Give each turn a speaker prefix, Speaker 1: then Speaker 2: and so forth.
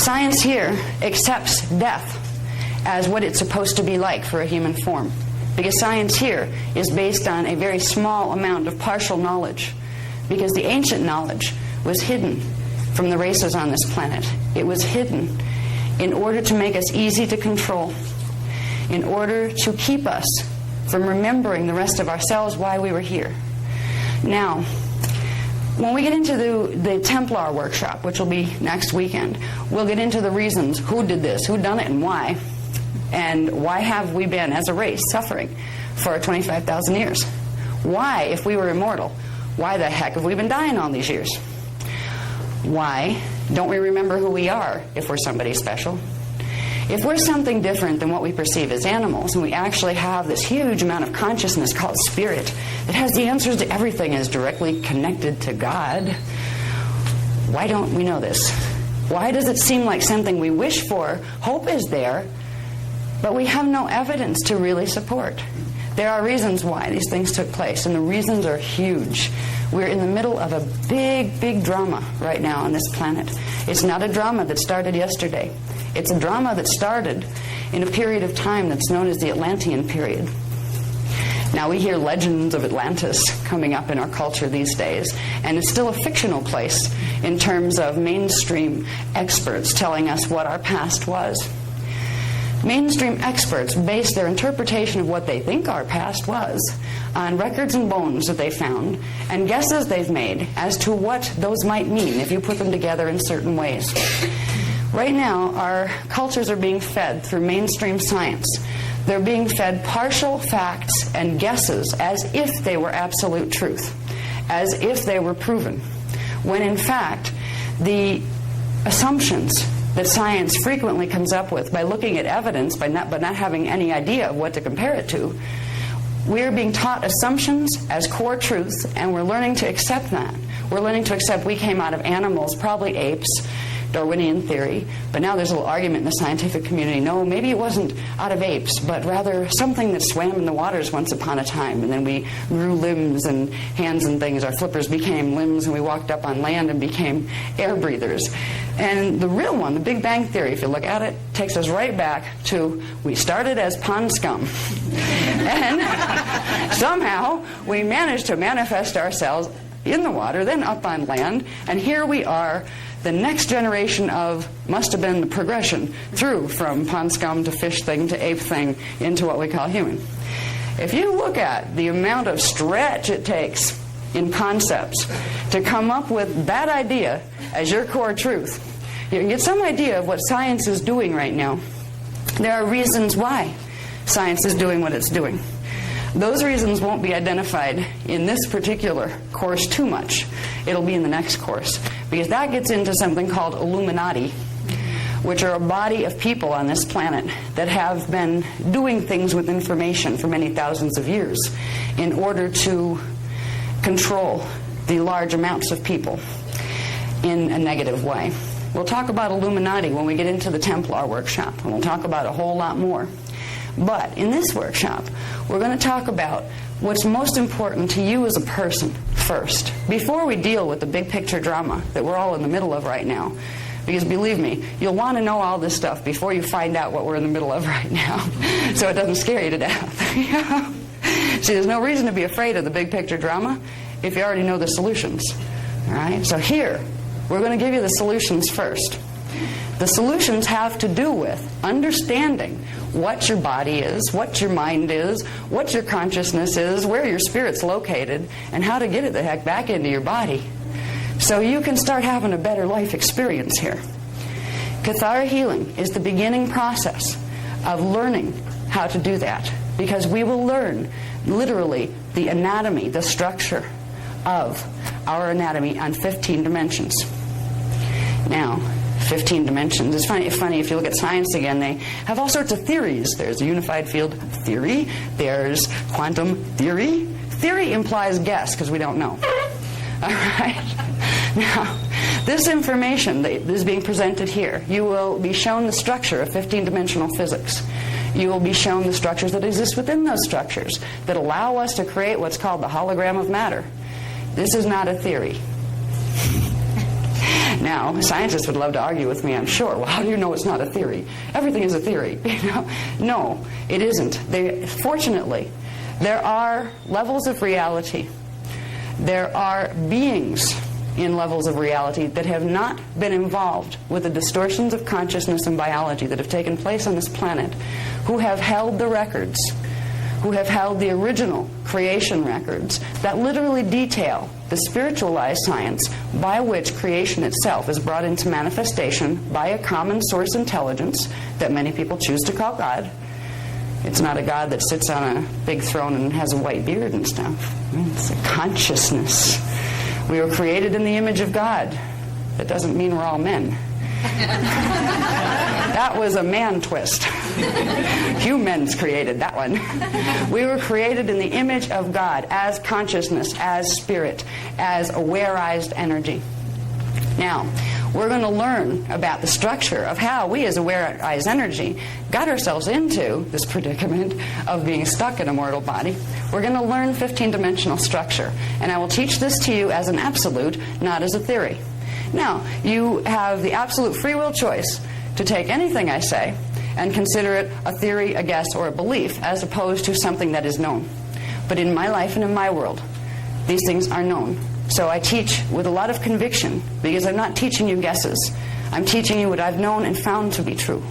Speaker 1: Science here accepts death as what it's supposed to be like for a human form, because science here is based on a very small amount of partial knowledge, because the ancient knowledge was hidden from the races on this planet. It was hidden in order to make us easy to control, in order to keep us from remembering the rest of ourselves why we were here. Now, when we get into the Templar workshop, which will be next weekend, we'll get into the reasons, who did this, who done it, and why have we been, as a race, suffering for 25,000 years? Why, if we were immortal, why the heck have we been dying all these years? Why don't we remember who we are if we're somebody special? If we're something different than what we perceive as animals, and we actually have this huge amount of consciousness called spirit that has the answers to everything and is directly connected to God, why don't we know this? Why does it seem like something we wish for? Hope is there, but we have no evidence to really support. There are reasons why these things took place, and the reasons are huge. We're in the middle of a big, big drama right now on this planet. It's not a drama that started yesterday. It's a drama that started in a period of time that's known as the Atlantean period. Now, we hear legends of Atlantis coming up in our culture these days, and it's still a fictional place in terms of mainstream experts telling us what our past was. Mainstream experts base their interpretation of what they think our past was on records and bones that they found and guesses they've made as to what those might mean if you put them together in certain ways. Right now, our cultures are being fed through mainstream science. They're being fed partial facts and guesses as if they were absolute truth, as if they were proven, when in fact the assumptions that science frequently comes up with by looking at evidence, but not having any idea of what to compare it to, we're being taught assumptions as core truths, and we're learning to accept that. We're learning to accept we came out of animals, probably apes, Darwinian theory, but now there's a little argument in the scientific community. No, maybe it wasn't out of apes, but rather something that swam in the waters once upon a time, and then we grew limbs and hands and things. Our flippers became limbs, and we walked up on land and became air breathers. And the real one, the Big Bang Theory, if you look at it, takes us right back to we started as pond scum. And somehow we managed to manifest ourselves in the water, then up on land, and here we are, the next generation of, must have been the progression through from pond scum to fish thing to ape thing into what we call human. If you look at the amount of stretch it takes in concepts to come up with that idea as your core truth, you can get some idea of what science is doing right now. There are reasons why science is doing what it's doing. Those reasons won't be identified in this particular course too much. It'll be in the next course, because that gets into something called Illuminati, which are a body of people on this planet that have been doing things with information for many thousands of years in order to control the large amounts of people in a negative way. We'll talk about Illuminati when we get into the Templar workshop, and we'll talk about a whole lot more. But in this workshop, we're going to talk about what's most important to you as a person first, before we deal with the big picture drama that we're all in the middle of right now. Because believe me, you'll want to know all this stuff before you find out what we're in the middle of right now, so it doesn't scare you to death. See, there's no reason to be afraid of the big picture drama if you already know the solutions. All right? So here, we're going to give you the solutions first. The solutions have to do with understanding what your body is, what your mind is, what your consciousness is, where your spirit's located, and how to get it the heck back into your body so you can start having a better life experience here. Cathara healing is the beginning process of learning how to do that, because we will learn literally the anatomy, the structure of our anatomy on 15 dimensions. Now, 15 dimensions. It's funny if you look at science again, they have all sorts of theories. There's a unified field theory. There's quantum theory. Theory implies guess, because we don't know. All right? Now, this information that is being presented here, you will be shown the structure of 15-dimensional physics. You will be shown the structures that exist within those structures that allow us to create what's called the hologram of matter. This is not a theory. Now, scientists would love to argue with me, I'm sure. Well, how do you know it's not a theory? Everything is a theory. No, it isn't. Fortunately, there are levels of reality. There are beings in levels of reality that have not been involved with the distortions of consciousness and biology that have taken place on this planet, who have held the records, who have held the original creation records that literally detail the spiritualized science by which creation itself is brought into manifestation by a common source intelligence that many people choose to call God. It's not a God that sits on a big throne and has a white beard and stuff. It's a consciousness. We were created in the image of God. That doesn't mean we're all men. That was a man twist. Humans created that one. We were created in the image of God, as consciousness, as spirit, as awareized energy. Now, we're going to learn about the structure of how we as awareized energy got ourselves into this predicament of being stuck in a mortal body. We're going to learn 15-dimensional structure, and I will teach this to you as an absolute, not as a theory. Now, you have the absolute free will choice to take anything I say and consider it a theory, a guess, or a belief, as opposed to something that is known. But in my life and in my world, these things are known. So I teach with a lot of conviction, because I'm not teaching you guesses. I'm teaching you what I've known and found to be true.